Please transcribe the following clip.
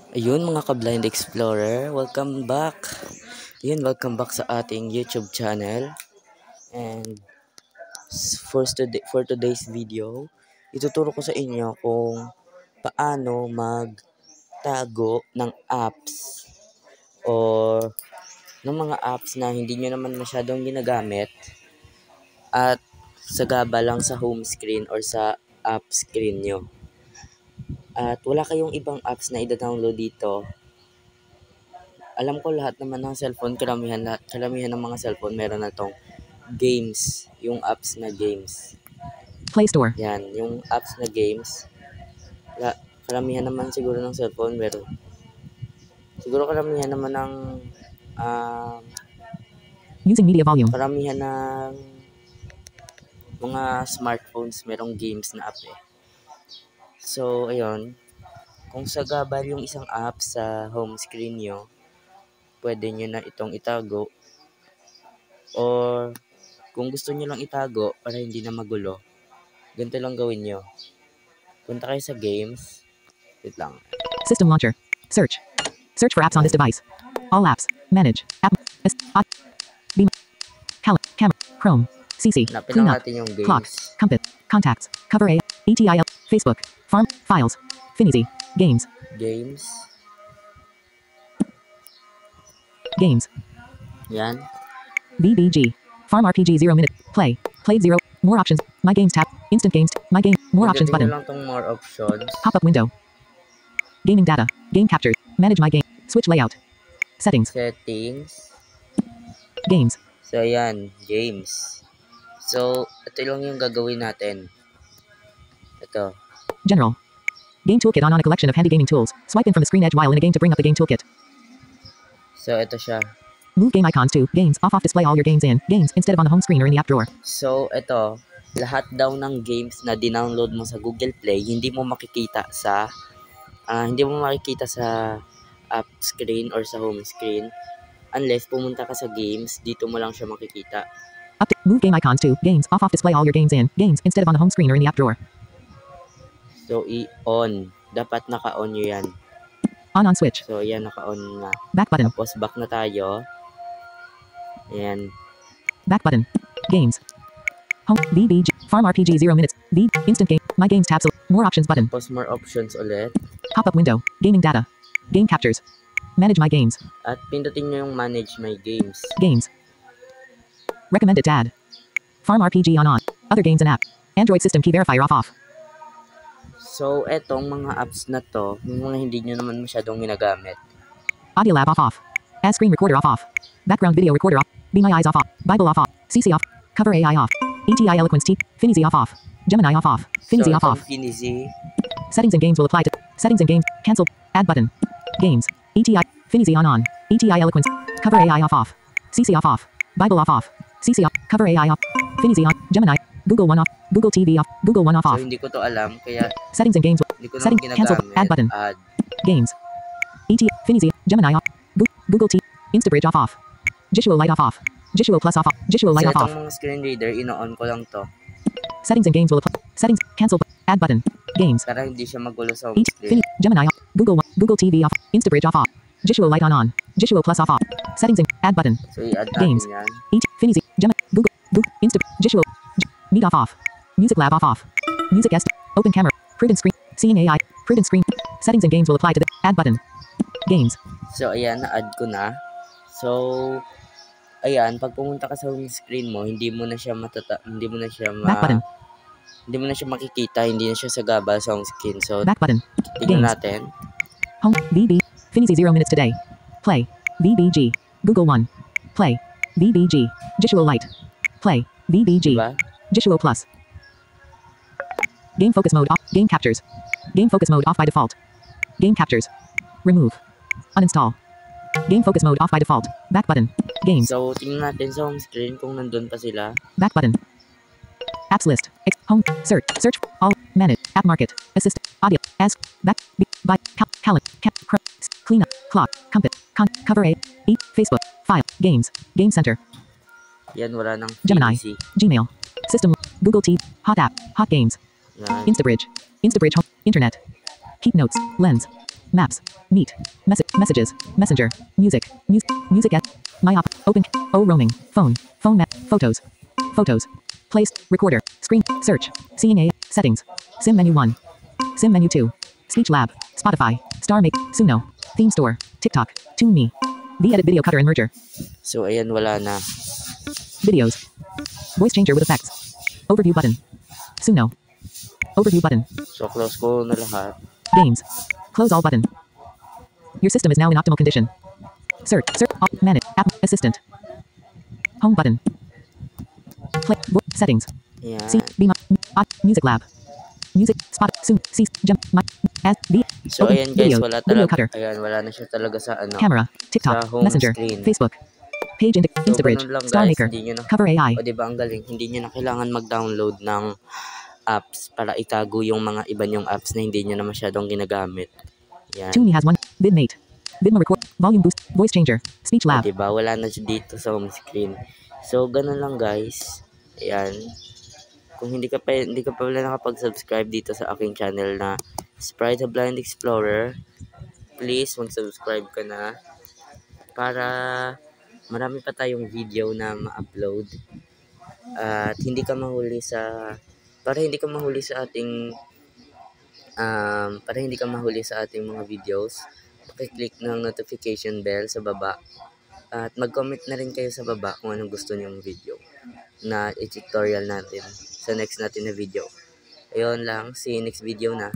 Ayun mga ka-Blind Explorer, welcome back. Welcome back sa ating YouTube channel. And for today's video, ituturo ko sa inyo kung paano magtago ng apps or ng mga apps na hindi nyo naman masyadong ginagamit at sagaba lang sa home screen or sa app screen nyo. At wala kayong ibang apps na i-download dito. Alam ko lahat naman ng cellphone, karamihan ng mga cellphone meron na tong games, yung apps na games. Play Store. Yan, yung apps na games. Karamihan naman siguro ng cellphone meron. Siguro karamihan naman ng Using media volume. karamihan ng mga smartphones merong games na app eh. So, ayun. Kung sagabal yung isang app sa home screen nyo, pwede nyo na itong itago. Or kung gusto nyo lang itago para hindi na magulo, ganito lang gawin nyo. Punta kayo sa games. Wait lang. System launcher. Search. Search for apps on this device. All apps. Manage. App. Beam. Camera. Chrome. CC. Hanapin Clean lang up. natin yung Clock. games. Compass. Contacts. Cover A. ETIL. Facebook. Farm. Files. Finizy. Games. Games. Games. Yan. BBG. Farm RPG 0 minute. Play. Played 0. More options. My games tab. Instant games. My game. More options Pindutin button. nyo lang tong more options. Pop-up window. Gaming data. Game captures. Manage my game. Switch layout. Settings. Settings. Games. So, yan. Games. So, ito lang yung gagawin natin. Ito. General. Game toolkit on a collection of handy gaming tools. Swipe in from the screen edge while in a game to bring up the game toolkit. So, ito siya. Move game icons to games. Off display all your games in games instead of on the home screen or in the app drawer. So, ito. Lahat daw ng games na dinownload mo sa Google Play, hindi mo makikita sa app screen or sa home screen unless pumunta ka sa games. Dito mo lang siya makikita. Move game icons to games. Off display all your games in games instead of on the home screen or in the app drawer. So, i-on. Dapat naka-on nyo yan. On switch. So, yan, naka-on na. Back button. Tapos, back na tayo. Ayan. Back button. Games. Home. BBG. Farm RPG 0 minutes. Instant game. My games tab. More options button. Tapos, more options ulit. Pop-up window. Gaming data. Game captures. Manage my games. At pindutin nyo yung manage my games. Games. Recommended to add. Farm RPG on. Other games and app. Android system key verifier off. So, etong mga apps na to, yung mga hindi nyo naman masyadong ginagamit. Audio lab off. As screen recorder off. Background video recorder off. Be my eyes off. Bible off. CC off. Cover AI off. ETI eloquence T. Finizy off. Gemini off. Finizy So, off. Finizy. Settings and games will apply to settings and games. Cancel. Add button. Games. ETI. Finizy on. ETI eloquence. Cover AI off. CC off. Bible off. CC off. Cover AI off. Finizy on. Gemini. Google One off. Google TV off. Google One off. So, hindi ko to alam, kaya Settings and games. hindi ko na Setting. Cancel. ginagamit. Add button. Add. Games. Finizy. Gemini off. Google T. Instabridge off. Jisuo Light off. Jisuo Plus off. Jisuo Light So, off. itong mga screen reader, ino-on ko lang to. Settings and games will apply. Settings. Cancel. Add button. Games. Para hindi siya magulo sa home screen. Finish. Gemini off. Google TV off. Instabridge off. Jisuo Light on. Jisuo Plus off. Settings and add button. So, i-add natin Games. yan. Finizy. Gemini. Google. Insta. Jisuo. Meet off. Music lab off. Music S. Open camera. Prudent screen. Seeing AI. Prudent screen. Settings and games will apply to the add button. Games. So, ayan, na-add ko na. So, ayan, pag pumunta ka sa home screen mo, hindi mo na siya Back button. hindi mo na siya makikita, hindi na siya sagaba sa home screen. So, Back button. tingnan Games. natin. Home. Finizy 0 minutes today. Play. BBG. Google One. Play. BBG. Jisuo Light. Play. BBG. Diba? Jisuo Plus. Game focus mode off. Game captures. Game focus mode off by default. Game captures. Remove. Uninstall. Game focus mode off by default. Back button. Games. So, tingnan natin sa home screen kung nandun pa sila. Back button. Apps list. Home. Search. Search. All. Manage. App market. Assist. Audio. As. Back. By. Calendar. Clean up. Clock. Compass. Cover A. Facebook. File. Games. Game center. Yan, wala nang Gemini. Finizy. Gmail. System. Google TV. Hot app. Hot games. Yan. Instabridge. Home. Internet. Keep notes. Lens. Maps. Meet. Messages. Messenger. Music. Music at. My op. Open. O roaming. Phone. Phone map. Photos. Photos. Place. Recorder. Screen. Search. Seeing A. Settings. Sim menu 1. Sim menu 2. Speech Lab. Spotify. Star Make. Suno. Theme Store. TikTok. Tune Me. V-Edit Video Cutter and Merger. So, ayan, wala na. Videos. Voice changer with effects. Overview button. Suno. Overview button. So, close ko na lahat. Games. Close all button. Your system is now in optimal condition. Search. Manage. App. Assistant. Home button. Play. Settings. Ayan. C. B. Music Lab. Music. Spot. Soon. C. Jump. As. V. So, Open. ayan guys, Video. wala Video talaga. cutter. Ayan, wala na siya talaga sa ano. Camera. TikTok. Sa home Messenger. screen. Facebook. Page So, Instabridge. ganun lang Star guys, Maker. hindi nyo na, Cover AI. o diba ang galing, hindi nyo na kailangan mag-download ng apps para itago yung mga iba nyong apps na hindi nyo na masyadong ginagamit. Yan. TuneMe has one. VidMate. Vidmo record. Volume boost. Voice changer. Speech O Lab. diba, wala na siya dito sa home screen. So, ganun lang guys. Ayan. Kung hindi ka pa wala nakapag-subscribe dito sa aking channel na Sprite the Blind Explorer, please mag-subscribe ka na para marami pa tayong video na ma-upload at hindi ka mahuli sa ating mga videos. Paki-click ng notification bell sa baba at mag-comment na rin kayo sa baba kung anong gusto niyong video na i-tutorial natin sa next natin na video. Ayun lang, see you next video na.